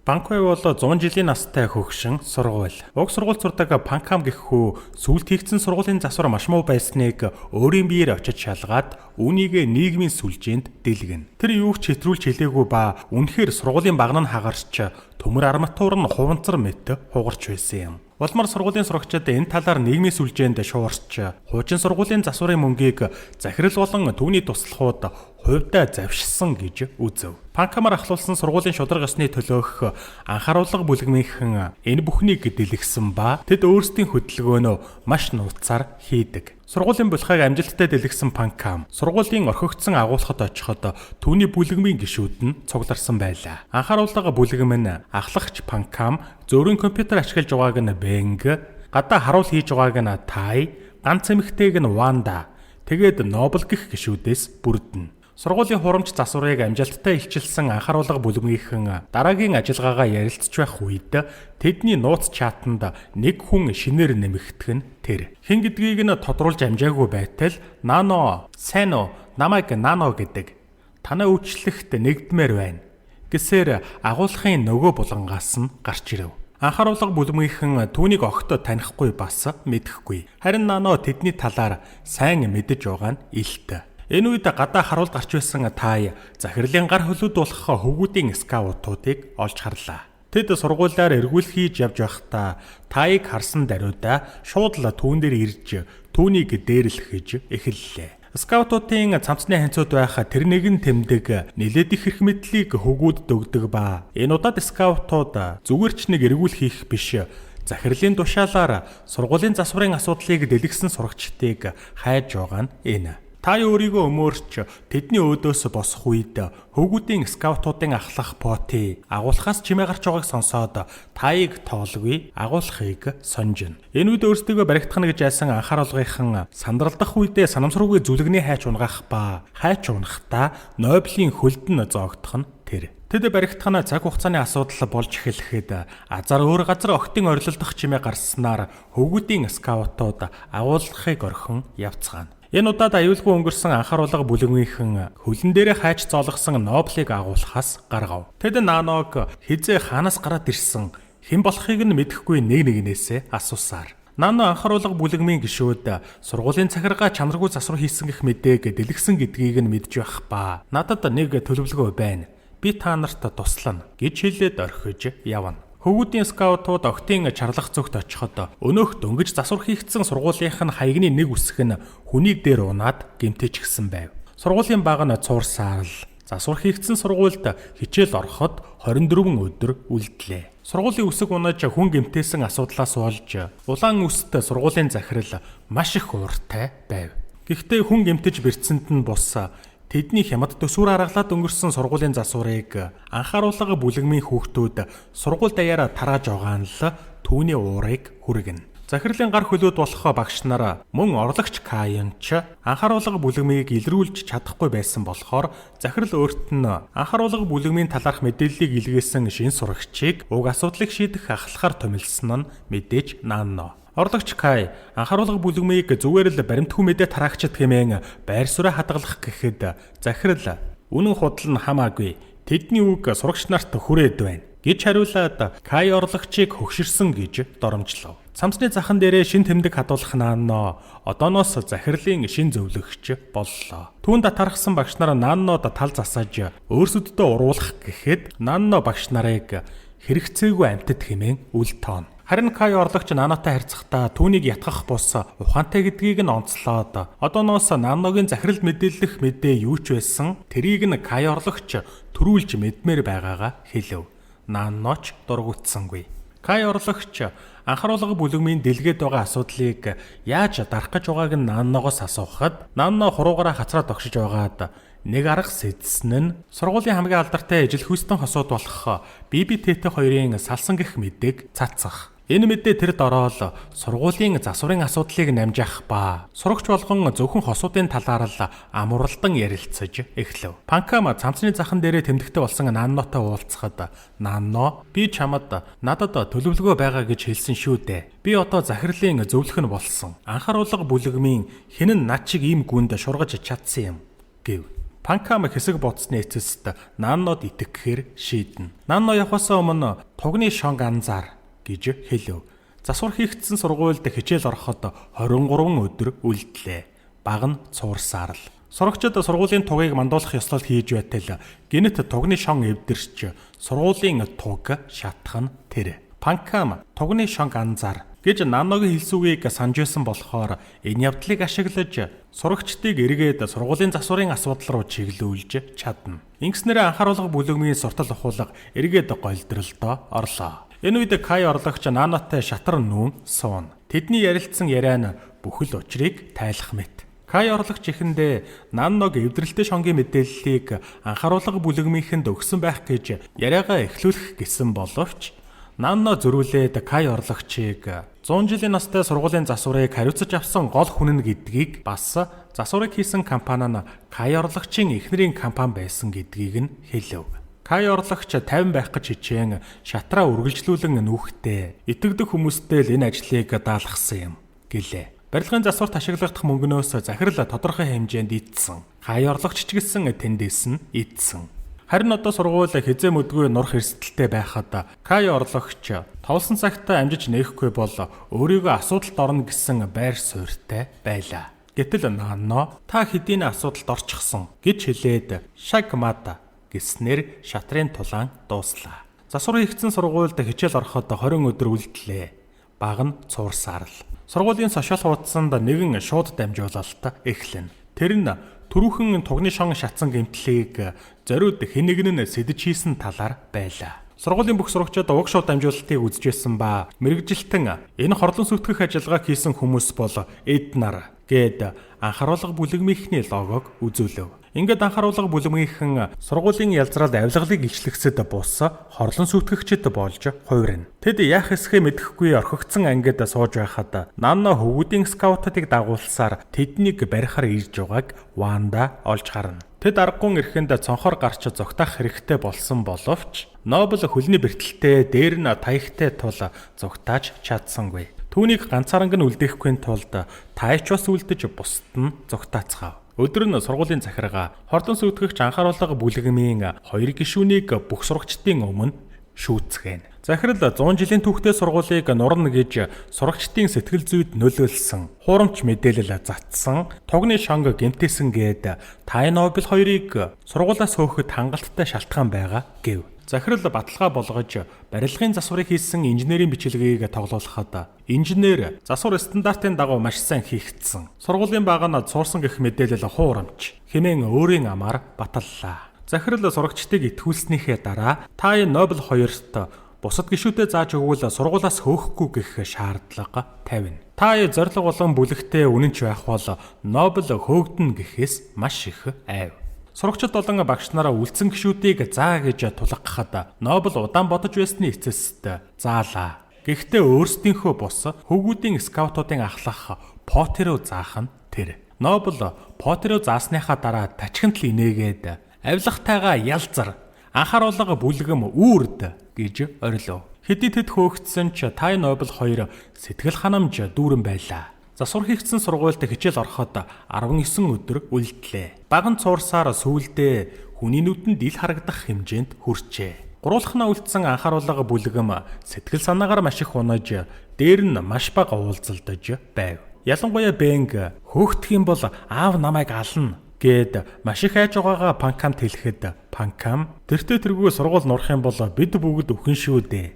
Панквай бол 100 жилийн настай хөгшин сургууль. Уг сургууль сурдаг Панкам гэх хүү сүүлд хийгдсэн сургуулийн засвар маш муу байсныг өөрийн биеэр очиж шалгаад үүнийг нийгмийн сүлжээнд дэлгэнэ. Тэр юу ч хэтрүүлж хэлээгүй ба үнэхээр сургуулийн багна нь хагарч төмөр арматур нь хуванцар мэт хугарч байсан юм. Улмар сургуулийн сурагчид энэ талаар нийгмийн сүлжээнд шуурч хуучин сургуулийн засварын мөнгийг захирал болон түүний туслахууд хувьдаа завшсан гэж үзв. Панкамар ахлуулсан сургуулийн шударга ёсны төлөөх анхааруулга бүлэгмийнхэн энэ бүхнийг дэлгэсэн ба тэд өөрсдийн хөдөлгөөнөө маш нууцаар хийдэг. Сургуулийн булхайг амжилттай дэлгэсэн Панкам сургуулийн орхигдсон агуулгад очиход түүний бүлэгмийн гишүүд нь цугларсан байлаа. Анхааруулга бүлэм нь ахлагч Панкам зөөрийн компьютер ашиглаж байгааг нь Бэнг, гадаа харуул хийж байгааг нь Тай, ганц эмэгтэйг нь Ванда, тэгээд Нобл гэх гишүүдээс бүрдэнэ. Сургуулийн хурамч засварыг амжилттай илчилсэн анхааруулга бүлэмгийнхэн дараагийн ажиллагаагаа ярилцж байх үед тэдний нууц чатанд нэг хүн шинээр нэмэгдэх нь тэр. Хэн гэдгийг нь тодруулж амжаагүй байтал "Нано, сайн уу? Намайг Нано гэдэг. Танай үйлчлэгт нэгдмээр байна" гэсээр агуулгын нөгөө булангаас нь гарч ирэв. Анхааруулга бүлэмгийнхэн түүнийг огт танихгүй бас мэдэхгүй. Харин Нано тэдний талаар сайн мэдэж байгаа нь илт. Энэ үед гадаа харуул гарч байсан Тай захирлын гар хөлөөдүүлэх хөвгүүдийн скаутуудыг олж харлаа. Тэд сургуулиар эргүүл хийж явж байхдаа Тайг харсан даруйда шууд л түүн дээр ирж түүнийг дээрлэхэж эхэллээ. Скаутуудын цамцны ханцууд байх тэр нэгэн тэмдэг нилээд их хэрэг мэдлийг хөвгүүд дөгдөг ба энэ удаад скаутууд зүгээр ч нэг эргүүл хийх биш захирлын тушаалаар сургуулийн засварын асуудлыг дэлгэсэн сурагчдыг хайж байгаа нь энэ. Тай өөрийгөө өмөөрч тэдний өөдөөс босох үед хөвгүүдийн скаутуудын ахлах Поти агуулгаас чимээ гарч байгааг сонсоод Тайг тоолгүй агуулгыг сонжино. Энэ үед өөрсдөө баригдахна гэж айсан анхааруулгынхан сандралдах үедээ санамсруугийн зүлэгний хайч унгаах ба хайч унахдаа Нобелийн хөлдөн зоогдох нь тэр. Тэд баригдахна цаг хугацааны асуудал болж эхлэхэд азар өөр газар октын орилдох чимээ гарснаар хөвгүүдийн скаутууд агуулгыг орхин явцгаана. Энэ удаад аюулгүй өнгөрсөн анхааруулга бүлэмгийнхэн хөлн дээрээ хайч зоолгосон Ноблыг агуулхаас гаргав. Тэд Наног хизээ хаанаас гараад ирсэн хэн болохыг нь мэдэхгүй нэгнээсээ асуусаар. Нано анхааруулга бүлэгмийн гишүүд сургуулийн захиргаа чанаргүй засвар хийсэн гэх мэдээг дэлгэсэн гэдгийг нь мэдж байх ба надад нэг төлөвлөгөө байна. Би та нарт туслана гэж хэлээд орхиж явна. Хөвгүүдийн скаутууд октын чарлах зүгт очиход өнөөх дөнгөж засвар хийгдсэн сургуулийнх нь хаягны нэг үсэг нь хүний дээр унаад гэмтээчихсэн байв. Сургуулийн баг нь цуурсаар л засвар хийгдсэн сургуульд хичээл ороход 24 өдөр үлдлээ. Сургуулийн үсэг унаж хүн гэмтээсэн асуудлаас болж улаан үст сургуулийн захирал маш их ууртай байв. Гэхдээ хүн гэмтэж бэрцэнд нь бус тэдний хямд төсвөр аргалаад өнгөрсөн сургуулийн засварыг анхааруулга бүлэгмийн хүүхдүүд сургууль даяараа тарааж байгаа нь л түүний уурыг хүргэнэ. Захирлын гар хөлөөд болох багш нар мөн орлогч Каянч анхааруулга бүлэгмийг илрүүлж чадахгүй байсан болохоор захирал өөрт нь анхааруулга бүлэгмийн талаарх мэдээллийг илгээсэн шин сурагчийг уг асуудлыг шийдэх ахлахаар томилсон нь мэдээж Нано. Орлогч Кай анхааруулга бүлэгмийг зүгээр л баримтгүй мэдээ тараагчд хэмээн байр сууриа хадгалах гэхэд захирал үнэн худал нь хамаагүй тэдний үг сурагч нарт хүрээд байна гэж хариулаад Кай орлогчийг хөгширсөн гэж доромжлов. Цамцны захан дээрээ шин тэмдэг хадуулах Нано одооноос захирлын шин зөвлөгч боллоо. Түүнд тархсан багш нар Нанод тал засаж өөрсөддөө уруулах гэхэд Нано багш нарыг хэрэгцээгүй амьтад хэмээн үл тоон. Харин Кай орлогч Нанотой харьцахдаа түүнийг ятгах бус ухаантай гэдгийг нь онцлоод одооноос Наногийн захиралд мэдээлэх мэдээ юу ч байсан тэрийг нь Кай орлогч төрүүлж мэдмээр байгаагаа хэлв. Наноч дургуутсангүй. Кай орлогч анхааруулга бүлэгмийн дэлгээд байгаа асуудлыг яаж дарах гэж байгааг нь Наногоос асуухад Нано хуруугаараа хацраад огшиж байгаад нэг арга сэдсэн нь сургуулийн хамгийн алдартай ижил хүйстэн хосууд болох BBTT хоёрын салсан гэх мэдээг цацах. Энэ мэдээ тэр дороо сургуулийн засварын асуудлыг намжаах ба сурагч болгон зөвхөн хосуудын талаар л амуралдан ярилцаж эхлэв. Панкам цамцны захан дээрээ тэмдэгтэй болсон Нанотой уулзахад Нано би чамд надад төлөвлөгөө байгаа гэж хэлсэн шүү дээ. Би одоо захирлын зөвлөх нь болсон. Анхааруулга бүлэгмийн хэн нь над шиг ийм гүнд шургаж чадсан юм гэв. Панкам хэсэг бодсны эцэст Наннод итгэхээр шийднэ. Нанно явахаас өмнө тугны шонг анзаар гэж хэлв. Засвар хийгдсэн сургуульд хичээл ороход 23 өдөр үлдлээ. Баг нь цуурсаар л. Сурагчид сургуулийн тугийг мандуулах ёслол хийж байтал гинэт тугны шон эвдэрч сургуулийн туг шатах нь тэр. Панкам тугны шонг анзаар гэж Нанногийн хэлсүүгийг санаж байсан болохоор энэ явдлыг ашиглаж сурагчдыг эргээд сургуулийн засварын асуудал руу чиглүүлж чадна. Ингэснээр анхааруулга бүлэгмийн суртал ухуулга эргээд голдролдоо орлоо. Энэ үед Кай орлогч Наннотой шатар нүүн суун. Тэдний ярилцсан яриа нь бүхэл учрыг тайлах мэт. Кай орлогч ихэндээ Нанног эвдрэлтэй шонгийн мэдээллийг анхааруулга бүлэгмийнхэнд өгсөн байх гэж яриагаа эхлүүлэх гэсэн боловч Нанно зөрүүлээд Кай орлогчийг 100 жилийн настай сургуулийн засварыг хариуцаж авсан гол хүн нь гэдгийг бас засварыг хийсэн компани нь Кай орлогчийн эхнэрийн компани байсан гэдгийг нь хэлв. Кай орлогч 50 байх гэж хичээн шатраа үргэлжлүүлэн нүүхтэй итгэдэг хүмүүстэй л энэ ажлыг даалгасан юм гэлээ. Барилгын засварт ашиглагдах мөнгнөөс захирал тодорхой хэмжээнд идсэн. Кай орлогч ч гэсэн тэндээс нь идсэн. Харин одоо сургууль хизээ мэдгүй нурх эрсдэлтэй байхад Кай орлогч товлсон цагт амжиж нээхгүй бол өөрийгөө асуудалд орно гэсэн байр суурьтай байлаа. Гэтэл Нанно та хэдийн асуудалд орчихсон гэж хэлээд шагмата гэснээр шатрын тулаан дууслаа. Засвар хийгдсэн сургуульд хичээл ороход 20 өдөр үлдлээ. Баг нь цуурсаар л. Сургуулийн сошиал хуудсанд нэгэн шууд дамжуулалт эхлэнэ. Тэр нь түрүүхэн тугны шон шатсан гэмтлийг зориуд хэнэгэн нь сэдэж хийсэн талаар байлаа. Сургуулийн бүх сурагчид уг шууд дамжуулалтыг үзэжсэн ба мэрэгжилтэн энэ хорлон сүтгэх ажиллагааг хийсэн хүмүүс бол Эднар гээд анхааруулга бүлэгмийнхний логог үзүүлв. Ингээд анхааруулга бүлэгмийнхэн сургуулийн ялзраад авилгалыг илчлэгсэд бус хорлон сүтгэгчд болж хувирна. Тэд яах эсхэ мэдэхгүй орхигдсон ангид сууж байхад Нанно хөвгүүдийн скаутуудыг дагуулсаар тэднийг барихаар ирж байгааг Ванда олж харна. Тэд аргагүй эрхэнд цонхоор гарч зогтоох хэрэгтэй болсон боловч Нобл хөлний бэртэлтэй дээр нь таягтай тул зогтааж чадсангүй. Түүнийг ганцаарнг нь үлдээхгүй тулд тааяч бас үлдэж бусд нь зогтаацгаав. Өдөр нь сургуулийн захиргаа хордон сүтгэгч анхааруулга бүлэгмийн 2 гишүүнийг бүх сурагчдын өмнө шүүцгээн. Захирал 100 жилийн түүхтэй сургуулийг нурна гэж сурагчдын сэтгэл зүйд нөлөөлсөн хуурамч мэдээлэл затсан тугны шонг гэмтээсэн гээд Тайнобл хоёрыг сургуулаас хөөхөд хангалттай шалтгаан байгаа гэв. Захирал баталгаа болгож барилгын засварыг хийсэн инженерийн бичлэгийг тоглоулахад инженер засвар стандартын дагуу маш сайн хийгдсэн. Сургуулийн баг нь цуурсан гэх мэдээлэл хуурамч хэмээн өөрийн амаар баталлаа. Захирал сурагчдыг итгүүлснийхээ дараа Тайнобл хоёрт бусад гишүүдэд зааж өгвөл сургуулаас хөөхгүй гэх шаардлага тавина. Тай зориг болон бүлэгтээ үнэнч байх бол Нобл хөөгдөн гэхээс маш их айв. Сурагчид болон багш нараа үлдсэн гишүүдийг заа гэж тулгахад Нобл удаан бодож байсны эцэст заалаа. Гэхдээ өөрсдийнхөө бус хөвгүүдийн скаутуудын ахлах Поттерөө заах нь тэр. Нобл Поттерөө заасныхаа дараа тачхинд л инээгээд авилгатайгаа ялзар анхааруулга бүлгэм үүрд гэж орилов. Хэдий тэд хөөгдсөн ч Тайнобл хоёр сэтгэл ханамж дүүрэн байлаа. Засвар хийгдсэн сургуульд хичээл ороход 19 өдөр үлдлээ. Баг нь цуурсаар сүүлдээ хүний нүдэнд ил харагдах хэмжээнд хүрчээ. Гуруулхнаа үлдсэн анхааруулга бүлгэм сэтгэл санаагаар маш их унаж, дээр нь маш бага уулзалдаж байв. Ялангуяа Бэнг хөөгдөх юм бол аав намайг ална гэд маш их айж байгаагаа Панкамд хэлэхэд Панкам тэртээ тэргүй сургууль нурах юм бол бид бүгд өхөн шүү дээ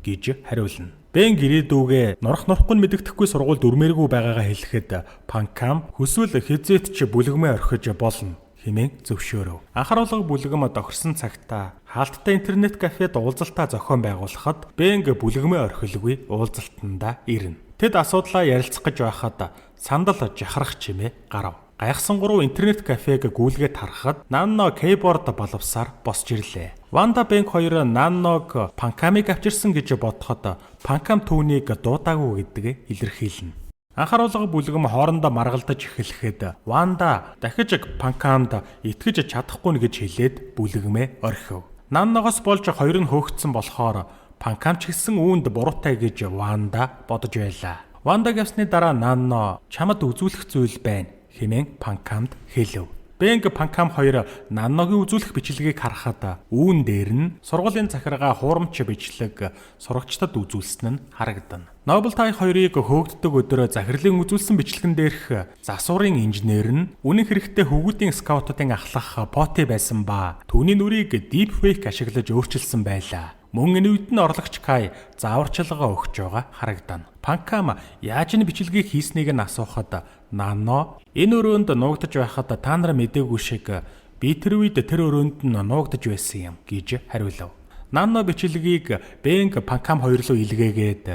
гэж хариулна. Бэнг ирээдүгээ нурахгүй мэддэхгүй сургууль дүрмээргүй байгаагаа хэлэхэд Панкам хүсвэл хизээт ч бүлэгмээ орхиж болно хэмээн зөвшөөрөв. Анхааруулга бүлгэм тохирсон цагтаа хаалттай интернет кафед уулзалтаа зохион байгуулахад Бэнг бүлэгмээ орхилгүй уулзалтандаа ирнэ. Тэд асуудлаа ярилцах гэж байхад сандал жахрах чимээ гарав. Гайхсан гурав интернет кафег гүйлгээд харахад Нанно кейборд балавсаар босч ирлээ. Ванда Бэнг хоёр Нанног Панкамыг авчирсан гэж бодоход Панкам түүнийг дуудаагүй гэдгээ илэрхийлнэ. Анхааруулга бүлгэм хоорондоо маргалдаж эхлэхэд Ванда дахиж Панкамд итгэж чадахгүй гэж хэлээд бүлгэмээ орхив. Нанногоос болж хоёр нь хөөгдсөн болохоор Панкам ч гэсэн үүнд буруутай гэж Ванда бодож байлаа. Вандаг явсны дараа Нанно чамд үзүүлэх зүйл байна хэмээн Панкамд хэлв. Бэнг Панкам хоёр Нанногийн үзүүлэх бичлэгийг харахад үүн дээр нь сургуулийн захиргаа хуурамч бичлэг сурагчдад үзүүлсэн нь харагдана. Нобел Тай хоёрыг хөөгддөг өдөр захирлын үзүүлсэн бичлэгэн дээрх засварын инженер нь үнэн хэрэгтээ хөвгүүдийн скаутуудын ахлах Поти байсан ба түүний нүрийг deepfake ашиглаж өөрчилсөн байлаа. Мөн энэ үед нь орлогч Кай зааварчилгаа өгч байгаа харагдана. Панкам яаж энэ бичлэгийг хийснийг нь асуухад Нанно энэ өрөөнд нуугдаж байхад та нар мэдээгүй шиг би тэр үед тэр өрөөнд нь нуугдаж байсан юм гэж хариулав. Нанно бичлэгийг Бэнг Панкам хоёр руу илгээгээд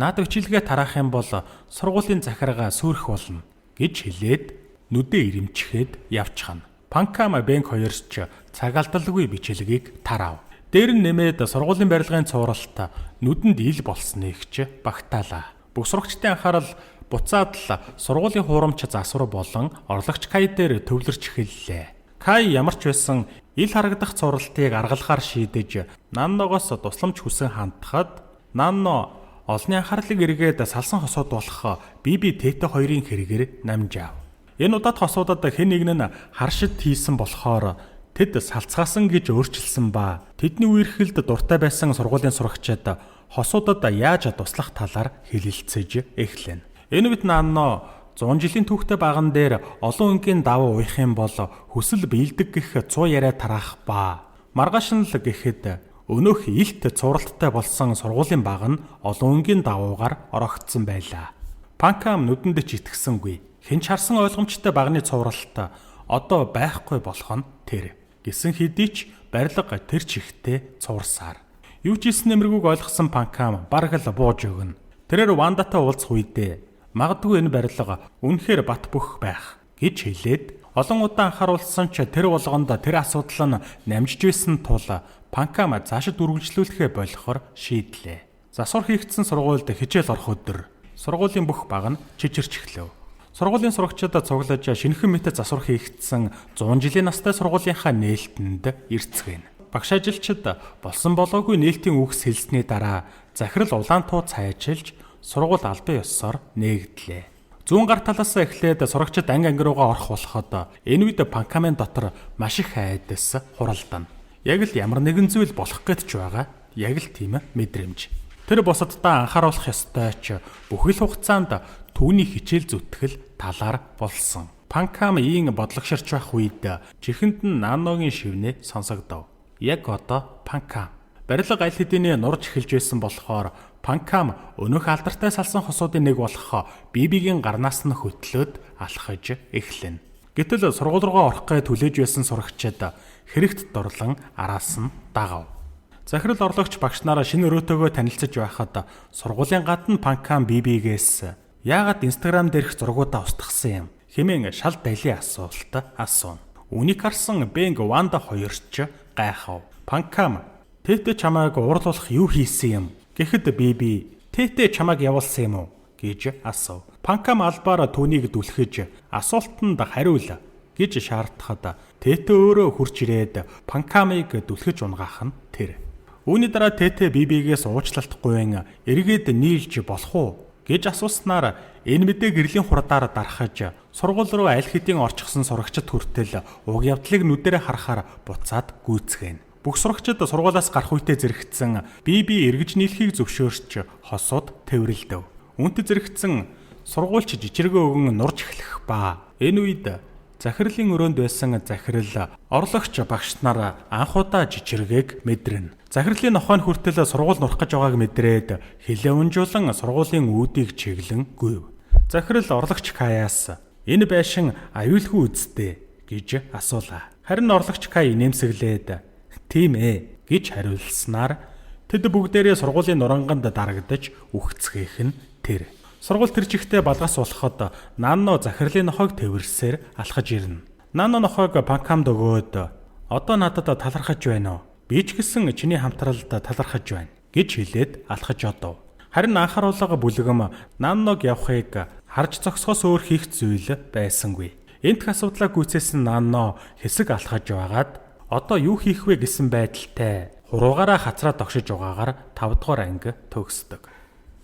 наад бичлэгээ тараах юм бол сургуулийн захиргаа сүрэх болно гэж хэлээд нүдээ ирэмчгээд явчихна. Панкам Бэнг хоёрч цагаалталгүй бичлэгийг тарав. Дээр нь нэмээд сургуулийн барилгын цувралт нүдэнд ил болсныг ч багтаалаа. Бүх сурагчдын анхаарал буцаад л сургуулийн хуурамч засвар болон орлогч Кай дээр төвлөрч эхэллээ. Кай ямар ч байсан ил харагдах цувралтыг аргалахаар шийдэж Нанногоос тусламж хүсэн хандхад Нанно олонний анхаарлыг эргээд салсан хосууд болох Биби Тэтэ хоёрын хэрэгээр намжаав. Энэ удаад хосуудад хэн нэг нь харшид хийсэн болохоор тэд салцгаасан гэж өөрчилсөн ба тэдний үерхэлд дуртай байсан сургуулийн сурагчид хосуудад яаж туслах талаар хэлэлцэж эхлэв. Энэ үед Нанно 100 жилийн түүхтэй баган дээр олон өнгийн давуу уйх юм бол хүсэл биелдэг гэх 100 яриа тараах ба маргааш нь л гэхэд өнөөх илт цувралттай болсон сургуулийн баг нь олон өнгийн давуугаар орогдсон байлаа. Панкам нүдэнд ч итгэсэнгүй. Хэн ч харсан ойлгомжтой багны цувралт одоо байхгүй болох нь тэр. Гэсэн хэдий ч барилга тэр чихтэй цуурсаар. Юу ч хийсэн нэмэргүйг ойлгосон Панкам бараг л бууж өгнө. Тэрээр Вандатай уулзах үедээ магадгүй энэ барилга үнэхээр бат бөх байх гэж хэлээд олон удаа анхааруулсан ч тэр болгонд тэр асуудал нь намжиж байсан тул Панкам цаашид үргэлжлүүлэхээ болохоор шийдлээ. Засвар хийгдсэн сургуульд хичээл орох өдөр сургуулийн бүх баг нь чичирч эхлэв. Сургуулийн сурагчид цуглаж шинэхэн мэт засвар хийгдсэн 100 жилийн настай сургуулийнхаа нээлтэнд ирцгэн. Багш ажилчид болсон болоогүй нээлтийн үгс хэлсний дараа захирал улаан туу цайжилж сургууль албан ёсоор нээгдлээ. Зүүн гар талаас эхлээд сурагчид анги руугаа орох болоход энэ үед Панкамын дотор маш их айдас хуралдана. Яг л ямар нэгэн зүйл болох гэж байгаа. Яг л тийм мэдрэмж. Тэр бусаддаа анхааруулах ёстой ч бүхэл хугацаанд түүний хичээл зүтгэл талаар болсон. Панкам ийн бодлогоширч байх үед чихэнд нь Нанногийн шивнээ сонсогдов. Яг одоо Панкам барилга аль хэдийн нурж эхэлж байсан болохоор Панкам өнөөх алдартай салсан хосуудын нэг болох Бибигийн гарнаас нь хөтлөөд алхаж эхлэнэ. Гэтэл сургууль руугаа орох гэж түлээж байсан сурагчид хэрэгт дурлан араас нь дагав. Захирал орлогч багш нараа шинэ өрөөтөөгөө танилцж байхад сургуулийн гадна Панкам Бибигээс яагаад Instagram дээрх зургуудаа устгасан юм хэмээн шал далийн асуулт асуув. Үнийг харсан Бэнг Ванда хоёрч гайхав. Панкам Тэтэ чамайг уурлуулах юу хийсэн юм гэхэд Биби Тэтэ чамайг явуулсан юм уу гэж асуув. Панкам албаар түүнийг дүлхэж асуултанд хариул гэж шаардахад Тэтэ өөрөө хурч ирээд Панкамыг дүлхэж унгаах нь тэр. Үүний дараа Тэтэ Бибигээс уучлалтгүйн эргээд нийлж болох уу гэж асууснаар энэ мэдээ гэрлийн хурдаар дарахж сургууль руу аль хэдийн орчихсон сурагчид хүртэл уг явдлыг нүдэрэ харахаар буцаад гүйцэтгэн. Бүх сурагчид сургуулиас гарах үедээ зэрэгцсэн Биби эргэж нийлхийг зөвшөөрч хосууд тэврэлдэв. Үүнтэй зэрэгцсэн сургуульч жижигрээ өгөн нурж эхлэх ба энэ үед захирлын өрөөнд байсан захирал орлогч багш нар анхудаа жижигрээг мэдрэнэ. Захирлын нохойн хүртэл сургууль нурах гэж байгааг мэдрээд хилээ унжуулан сургуулийн үүдийг чиглэн гүйв. Захирал орлогч Каяас энэ байшин аюулгүй үсттэй гэж асуулаа. Харин орлогч Кай нэмсэглээд тийм ээ гэж хариулснаар тэд бүгдээрээ сургуулийн нуранганд дарагдаж үхцгээх нь тэр. Сургууль тэр чихтэй балгас болоход Нанно захирлын нохойг тэрвэрсээр алхаж ирнэ. Нанно нохойг Панкамд өгөөд одоо надад талархаж байна уу? Би ч гэсэн чиний хамтралд талархаж байна гэж хэлээд алхаж одов. Харин анхааруулга бүлгэм Нанног явахыг харж зогсохоос өөр хийх зүйл байсангүй. Энтх асуудлаа гүйцээсэн Нанно хэсэг алхаж байгаад одоо юу хийх вэ гэсэн байдалтай хуруугаараа хацраа тогшиж байгаагаар 5 дугаар анги төгсдөг.